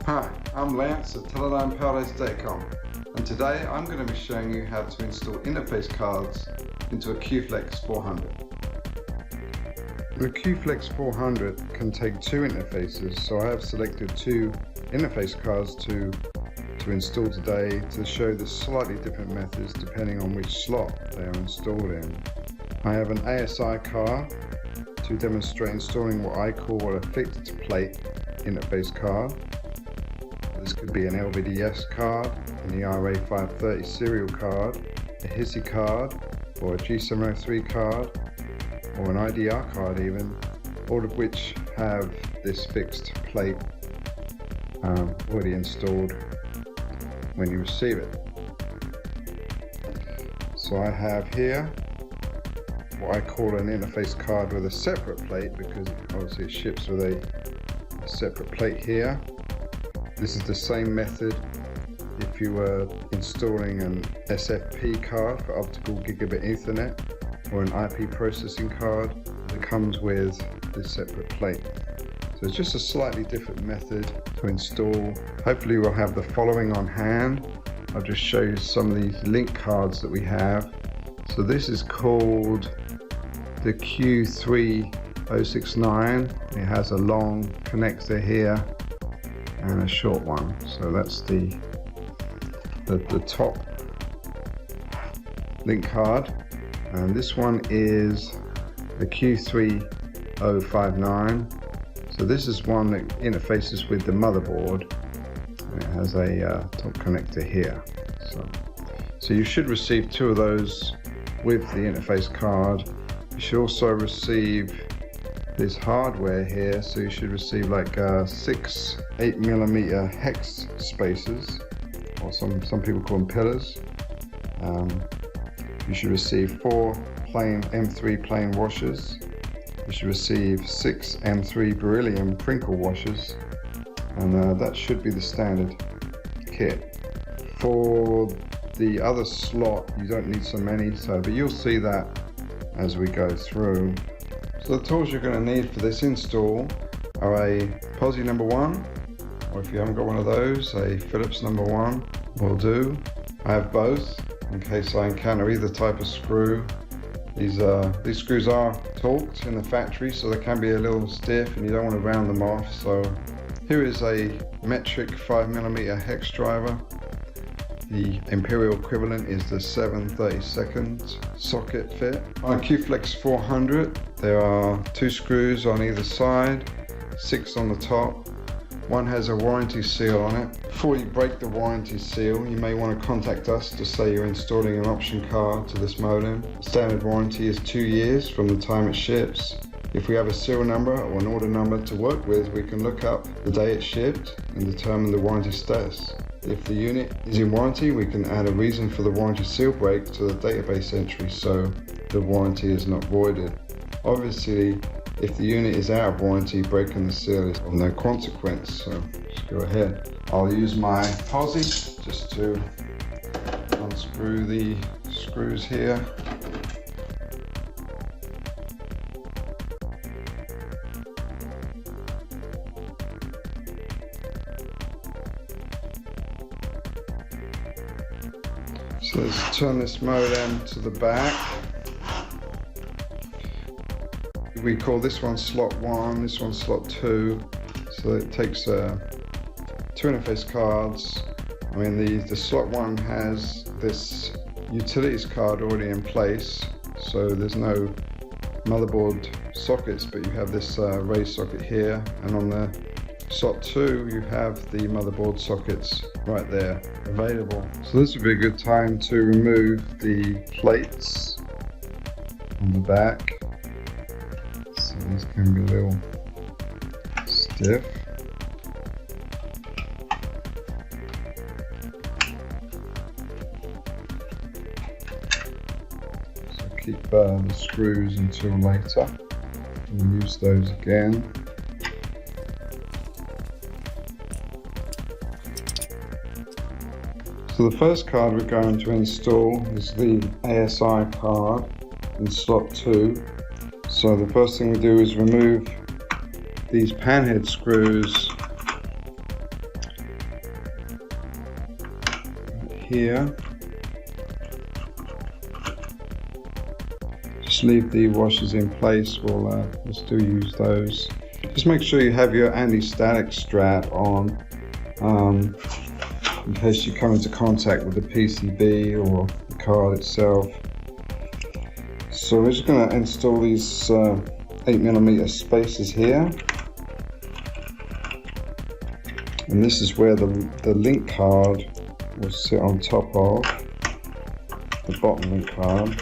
Hi, I'm Lance at TeledynePowerDays.com, and today I'm going to be showing you how to install interface cards into a QFLEX 400. The QFLEX 400 can take two interfaces, so I have selected two interface cards to install today to show the slightly different methods depending on which slot they are installed in. I have an ASI card to demonstrate installing what I call a fixed plate interface card. This could be an LVDS card, an ERA530 serial card, a ASI card, or a G703 card, or an IDR card even, all of which have this fixed plate already installed when you receive it. So I have here what I call an interface card with a separate plate, because obviously it ships with a separate plate here. This is the same method if you were installing an SFP card for optical gigabit Ethernet, or an IP processing card that comes with this separate plate. So it's just a slightly different method to install. Hopefully we'll have the following on hand. I'll just show you some of these link cards that we have. So this is called the Q3069. It has a long connector here and a short one. So that's the top link card. And this one is the Q3059. So this is one that interfaces with the motherboard, and it has a top connector here. So you should receive two of those with the interface card. You should also receive this hardware here, so you should receive like 6 8mm hex spacers, or some people call them pillars. You should receive 4 plain M3 plain washers. You should receive 6 M3 beryllium crinkle washers, and that should be the standard kit. For the other slot, you don't need so many, but you'll see that as we go through. So the tools you're going to need for this install are a POSI number 1, or if you haven't got one of those, a Phillips number 1 will do. I have both in case I encounter either type of screw. These screws are torqued in the factory, so they can be a little stiff and you don't want to round them off. So here is a metric 5mm hex driver. The imperial equivalent is the 7/32 socket fit. On a QFLEX 400, there are 2 screws on either side, 6 on the top. One has a warranty seal on it. Before you break the warranty seal, you may want to contact us to say you're installing an option card to this modem. Standard warranty is 2 years from the time it ships. If we have a serial number or an order number to work with, we can look up the day it shipped and determine the warranty status. If the unit is in warranty, we can add a reason for the warranty seal break to the database entry so the warranty is not voided. Obviously, if the unit is out of warranty, breaking the seal is of no consequence, so just go ahead. I'll use my POSI just to unscrew the screws here. So let's turn this modem to the back. We call this one slot 1, this one slot 2. So it takes 2 interface cards. I mean the slot 1 has this utilities card already in place, so there's no motherboard sockets, but you have this raised socket here, and on the slot 2 you have the motherboard sockets right there available. So this would be a good time to remove the plates on the back. So these can be a little stiff. So keep the screws until later. We'll use those again. So the first card we're going to install is the ASI card in slot 2. So the first thing we do is remove these panhead screws here. Just leave the washers in place, we'll still use those. Just make sure you have your anti-static strap on in case you come into contact with the PCB or the card itself. So we're just going to install these 8mm spacers here, and this is where the link card will sit on top of the bottom link card.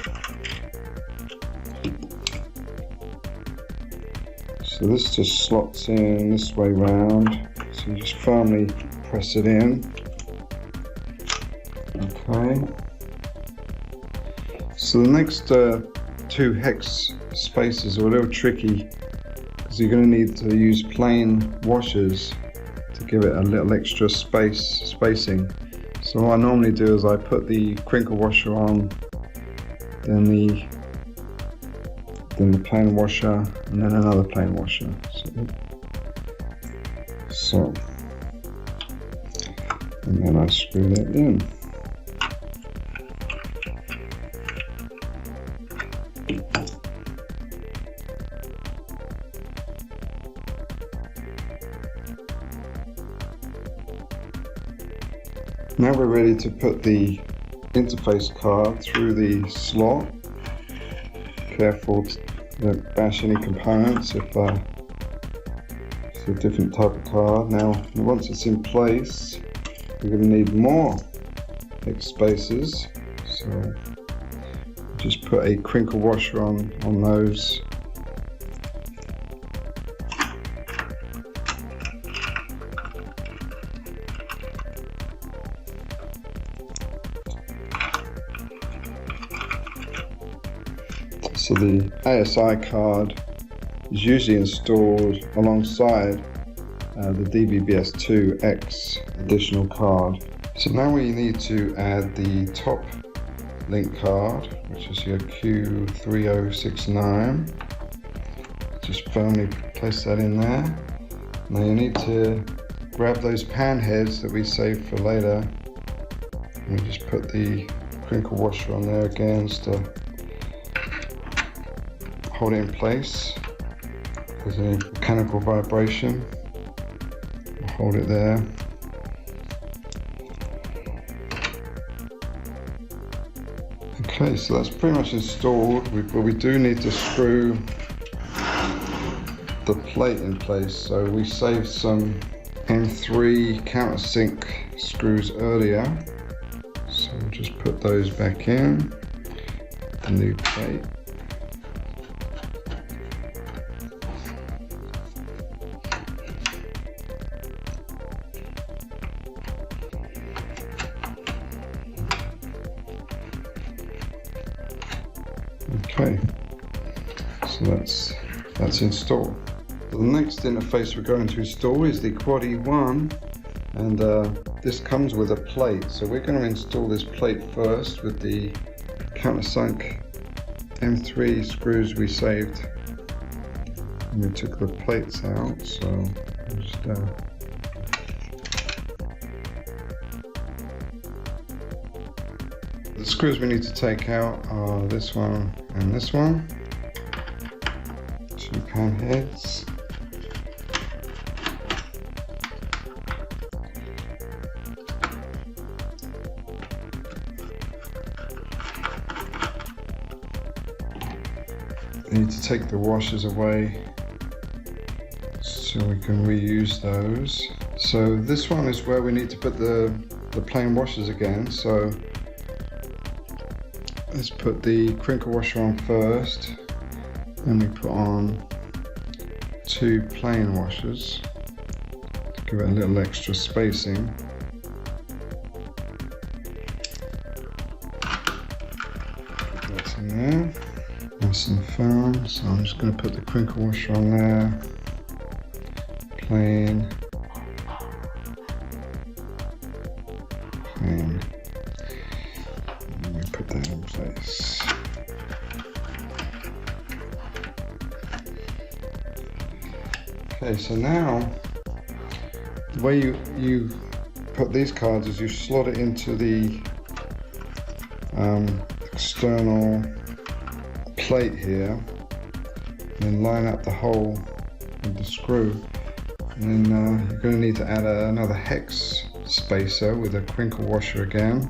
So this just slots in this way round, so you just firmly press it in. Okay. So the next 2 hex spacers are a little tricky because you're going to need to use plain washers to give it a little extra spacing. So what I normally do is I put the crinkle washer on, then the plain washer, and then another plain washer. So and then I screw that in. Now we're ready to put the interface card through the slot. Careful to don't bash any components if it's a different type of card. Now once it's in place, we're going to need more hex spacers. So just put a crinkle washer on those. So the ASI card is usually installed alongside the DVB-S2X additional card. So now we need to add the top link card, which is your Q3069. Just firmly place that in there. Now you need to grab those pan heads that we saved for later, and we just put the crinkle washer on there again just to hold it in place. There's a mechanical vibration. Hold it there. Okay, so that's pretty much installed, but we do need to screw the plate in place. So we saved some M3 countersink screws earlier. So we'll just put those back in, the new plate. Okay, so that's installed. The next interface we're going to install is the Quad E1, and this comes with a plate. So we're going to install this plate first with the countersunk M3 screws we saved. And we took the plates out, so I'll just the screws we need to take out are this one and this one. 2 pan heads. We need to take the washers away so we can reuse those. So this one is where we need to put the plain washers again. So let's put the crinkle washer on first, then we put on 2 plain washers to give it a little extra spacing. That's in there, nice and firm. So I'm just going to put the crinkle washer on there, plain, plain. put that in place. Okay, so now the way you put these cards is you slot it into the external plate here, and then line up the hole with the screw, and then you're going to need to add another hex spacer with a crinkle washer again.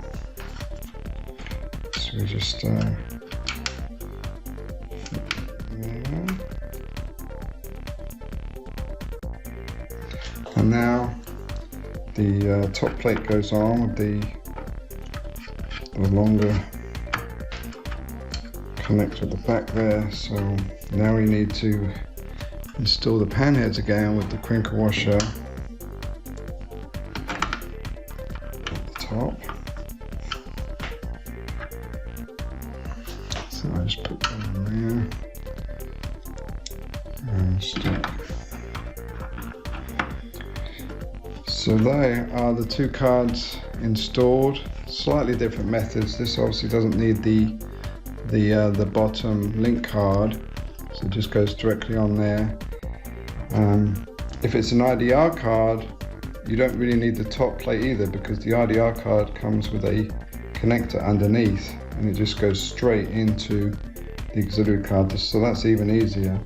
So we just there. And now the top plate goes on with the longer connector at the back there. So now we need to install the pan heads again with the crinkle washer at the top. So I just put that in there and stick. So they are the two cards installed. Slightly different methods. This obviously doesn't need the bottom link card, so it just goes directly on there. If it's an IDR card, you don't really need the top plate either, because the IDR card comes with a connector underneath, and it just goes straight into the auxiliary card, so that's even easier.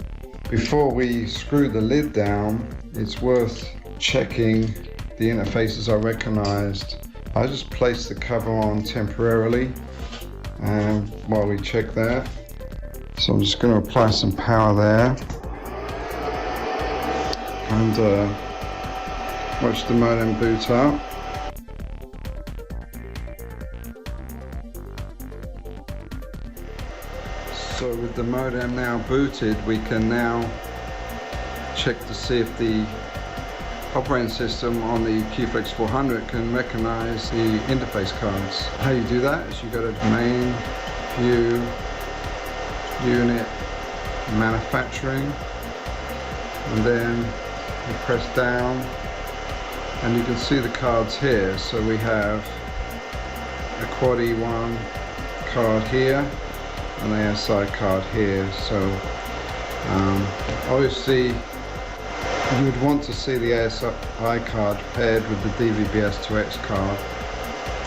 Before we screw the lid down, it's worth checking the interfaces are recognized. I just place the cover on temporarily while we check that. So I'm just going to apply some power there and watch the modem boot up. So with the modem now booted, we can now check to see if the operating system on the QFLEX 400 can recognize the interface cards. How you do that is you go to main, view, unit, manufacturing, and then you press down and you can see the cards here. So we have a Quad E1 card here and the ASI card here. So obviously you would want to see the ASI card paired with the DVB-S2X card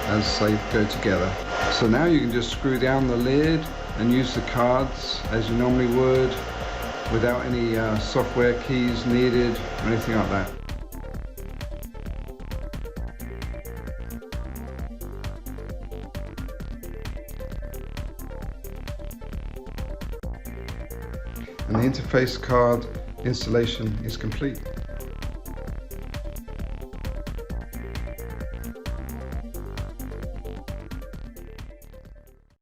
as they go together. So now you can just screw down the lid and use the cards as you normally would, without any software keys needed or anything like that. And the interface card installation is complete.